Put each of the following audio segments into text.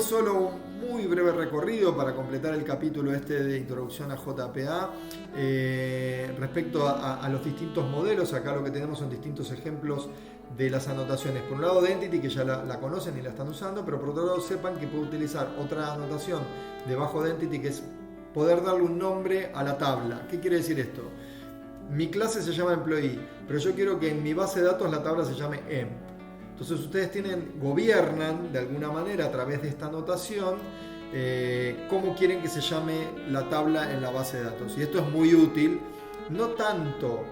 solo un muy breve recorrido para completar el capítulo de introducción a JPA respecto a los distintos modelos. Acá lo que tenemos son distintos ejemplos de las anotaciones. Por un lado de Entity, que ya la conocen y la están usando, pero por otro lado sepan que puedo utilizar otra anotación debajo de Entity, que es poder darle un nombre a la tabla. ¿Qué quiere decir esto? Mi clase se llama Employee, pero yo quiero que en mi base de datos la tabla se llame Emp. Entonces ustedes gobiernan de alguna manera a través de esta anotación cómo quieren que se llame la tabla en la base de datos. Y esto es muy útil, no tanto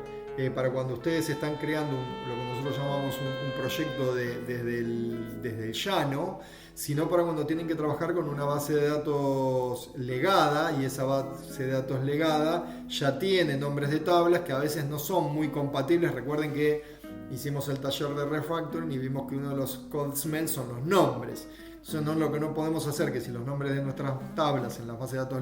para cuando ustedes están creando lo que nosotros llamamos un proyecto desde el llano, sino para cuando tienen que trabajar con una base de datos legada, y esa base de datos legada ya tiene nombres de tablas que a veces no son muy compatibles. Recuerden que hicimos el taller de refactoring y vimos que uno de los code smells son los nombres. Eso no es lo que no podemos hacer, que si los nombres de nuestras tablas en las bases de datos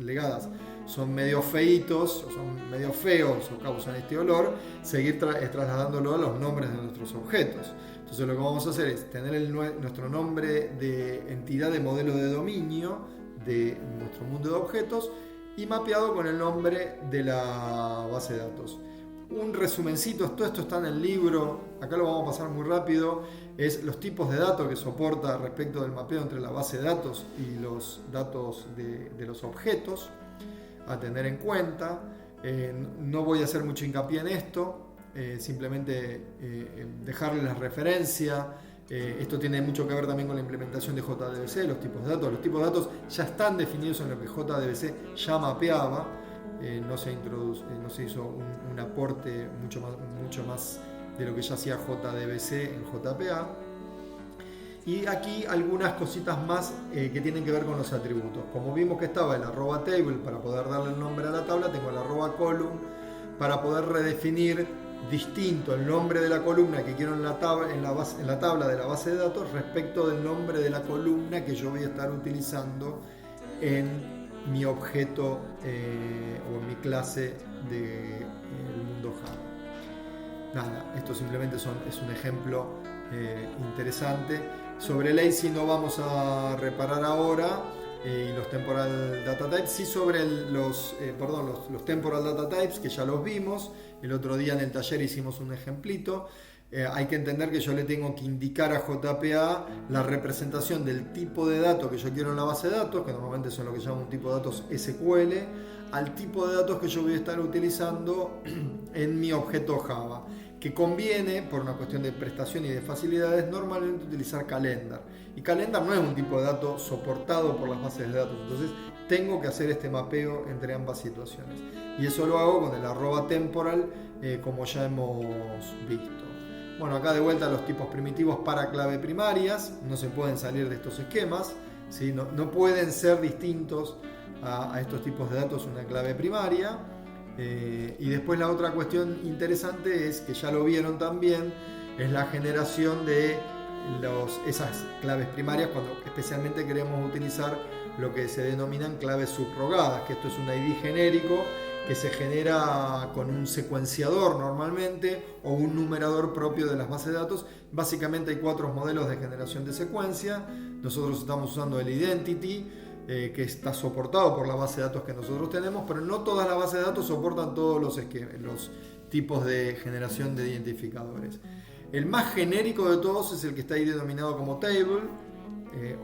legadas son medio feitos o son medio feos o causan este olor, seguir trasladándolo a los nombres de nuestros objetos. Entonces lo que vamos a hacer es tener nuestro nombre de entidad de modelo de dominio de nuestro mundo de objetos y mapeado con el nombre de la base de datos. Un resumencito, todo esto está en el libro, acá lo vamos a pasar muy rápido, es los tipos de datos que soporta respecto del mapeo entre la base de datos y los datos de los objetos a tener en cuenta. No voy a hacer mucho hincapié en esto, simplemente dejarles la referencia. Esto tiene mucho que ver también con la implementación de JDBC, los tipos de datos. Los tipos de datos ya están definidos en lo que JDBC ya mapeaba. No se hizo un aporte mucho más de lo que ya hacía JDBC en JPA. Y aquí algunas cositas más que tienen que ver con los atributos. Como vimos que estaba el @table para poder darle el nombre a la tabla, tengo el @column para poder redefinir distinto el nombre de la columna que quiero en la tabla de la base de datos respecto del nombre de la columna que yo voy a estar utilizando en mi objeto o en mi clase del mundo Java. Nada, esto simplemente es un ejemplo interesante. Sobre Lazy no vamos a reparar ahora, y los temporal data types, sí sobre los temporal data types, que ya los vimos. El otro día en el taller hicimos un ejemplito. Hay que entender que yo le tengo que indicar a JPA la representación del tipo de datos que yo quiero en la base de datos, que normalmente son lo que llaman un tipo de datos SQL, al tipo de datos que yo voy a estar utilizando en mi objeto Java, que conviene, por una cuestión de prestación y de facilidades, normalmente utilizar Calendar. Y Calendar no es un tipo de dato soportado por las bases de datos, entonces tengo que hacer este mapeo entre ambas situaciones. Y eso lo hago con el @temporal, como ya hemos visto. Bueno, acá de vuelta los tipos primitivos para clave primarias, no se pueden salir de estos esquemas, ¿sí? No pueden ser distintos a estos tipos de datos una clave primaria. Y después la otra cuestión interesante es, que ya lo vieron también, es la generación de esas claves primarias cuando especialmente queremos utilizar lo que se denominan claves subrogadas, que esto es un ID genérico que se genera con un secuenciador normalmente o un numerador propio de las bases de datos. Básicamente hay 4 modelos de generación de secuencia. Nosotros estamos usando el Identity, que está soportado por la base de datos que nosotros tenemos, pero no todas las bases de datos soportan todos los tipos de generación de identificadores. El más genérico de todos es el que está ahí denominado como table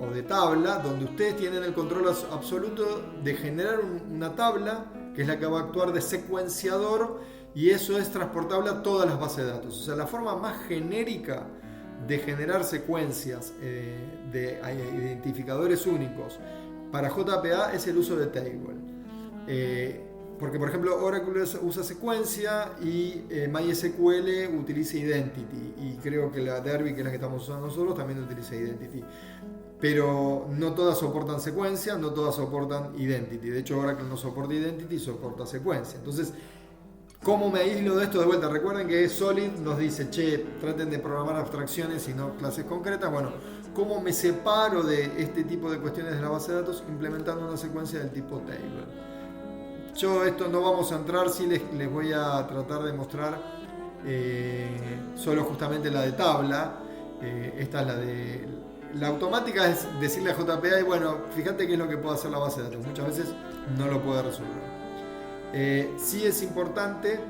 o de tabla, donde ustedes tienen el control absoluto de generar una tabla, que es la que va a actuar de secuenciador, y eso es transportable a todas las bases de datos. O sea, la forma más genérica de generar secuencias de identificadores únicos para JPA es el uso de table. Porque, por ejemplo, Oracle usa secuencia y MySQL utiliza Identity. Y creo que la Derby, que es la que estamos usando nosotros, también utiliza Identity. Pero no todas soportan secuencia, no todas soportan Identity. De hecho, Oracle no soporta Identity, soporta secuencia. Entonces, ¿cómo me aíslo de esto? De vuelta, recuerden que Solid nos dice, traten de programar abstracciones y no clases concretas. Bueno, ¿cómo me separo de este tipo de cuestiones de la base de datos? Implementando una secuencia del tipo table. Yo esto no vamos a entrar, sí les voy a tratar de mostrar solo justamente la de tabla. Esta es la automática es decirle a JPA, y bueno, fíjate qué es lo que puede hacer la base de datos. Muchas veces no lo puede resolver. Sí es importante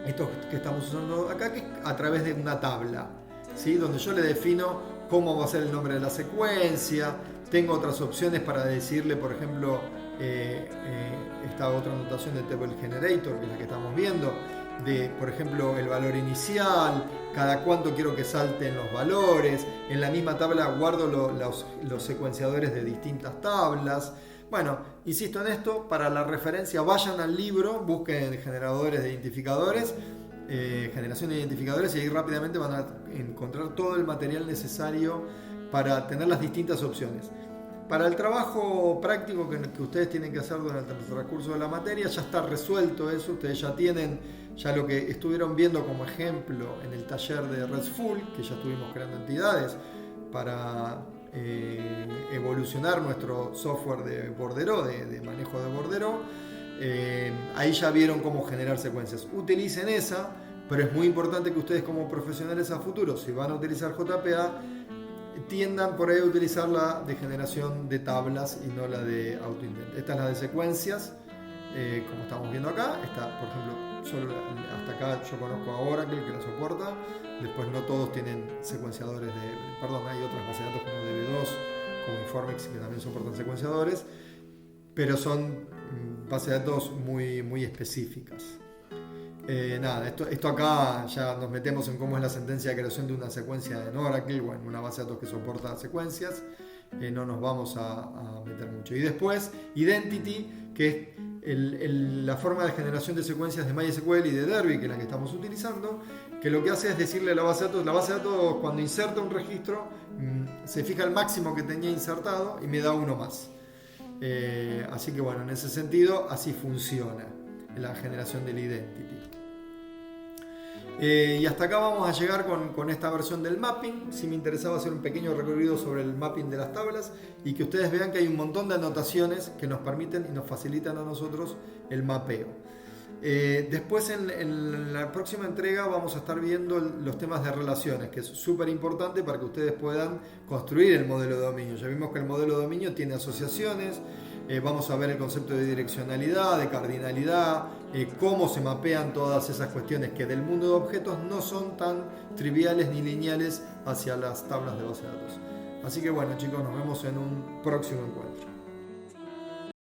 esto que estamos usando acá, que es a través de una tabla, ¿sí? Donde yo le defino cómo va a ser el nombre de la secuencia. Tengo otras opciones para decirle, por ejemplo, esta otra notación de Table Generator, que es la que estamos viendo, de, por ejemplo, el valor inicial, cada cuánto quiero que salten los valores. En la misma tabla guardo los secuenciadores de distintas tablas. Bueno, insisto en esto, para la referencia vayan al libro, busquen generadores de identificadores, generación de identificadores, y ahí rápidamente van a encontrar todo el material necesario para tener las distintas opciones. Para el trabajo práctico que ustedes tienen que hacer durante el transcurso de la materia, ya está resuelto eso. Ustedes ya tienen lo que estuvieron viendo como ejemplo en el taller de RESTful, que ya estuvimos creando entidades para evolucionar nuestro software de Bordero, de manejo de Bordero. Ahí ya vieron cómo generar secuencias. Utilicen esa, pero es muy importante que ustedes como profesionales a futuro, si van a utilizar JPA, tiendan por ahí a utilizar la de generación de tablas y no la de autoindent. Esta es la de secuencias, como estamos viendo acá. Esta, por ejemplo, solo hasta acá yo conozco a Oracle, que la soporta. Después no todos tienen secuenciadores hay otras bases de datos como DB2, como Informix, que también soportan secuenciadores, pero son bases de datos muy, muy específicas. Esto acá ya nos metemos en cómo es la sentencia de creación de una secuencia en Oracle o en una base de datos que soporta secuencias. No nos vamos a meter mucho. Y después Identity, que es la forma de generación de secuencias de MySQL y de Derby, que es la que estamos utilizando, que lo que hace es decirle a la base de datos cuando inserta un registro, se fija el máximo que tenía insertado y me da uno más. Así que bueno, en ese sentido así funciona la generación del Identity. Y hasta acá vamos a llegar con esta versión del mapping. Sí me interesaba hacer un pequeño recorrido sobre el mapping de las tablas y que ustedes vean que hay un montón de anotaciones que nos permiten y nos facilitan a nosotros el mapeo. Después en la próxima entrega vamos a estar viendo los temas de relaciones, que es súper importante para que ustedes puedan construir el modelo de dominio. Ya vimos que el modelo de dominio tiene asociaciones. Vamos a ver el concepto de direccionalidad, de cardinalidad, cómo se mapean todas esas cuestiones que del mundo de objetos no son tan triviales ni lineales hacia las tablas de base de datos. Así que bueno, chicos, nos vemos en un próximo encuentro.